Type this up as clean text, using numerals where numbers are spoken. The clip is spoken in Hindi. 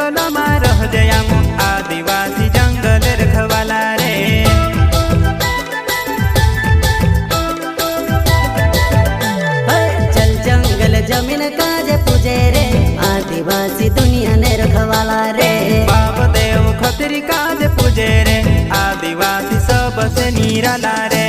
जंगल में रह जयाम आदिवासी जंगल रखवाला रे। चल जंगल जमीन काजे पूजे रे आदिवासी दुनिया ने रखवाला रे। बाप देव खतरी काज पूजे रे आदिवासी सबसे निराला रे।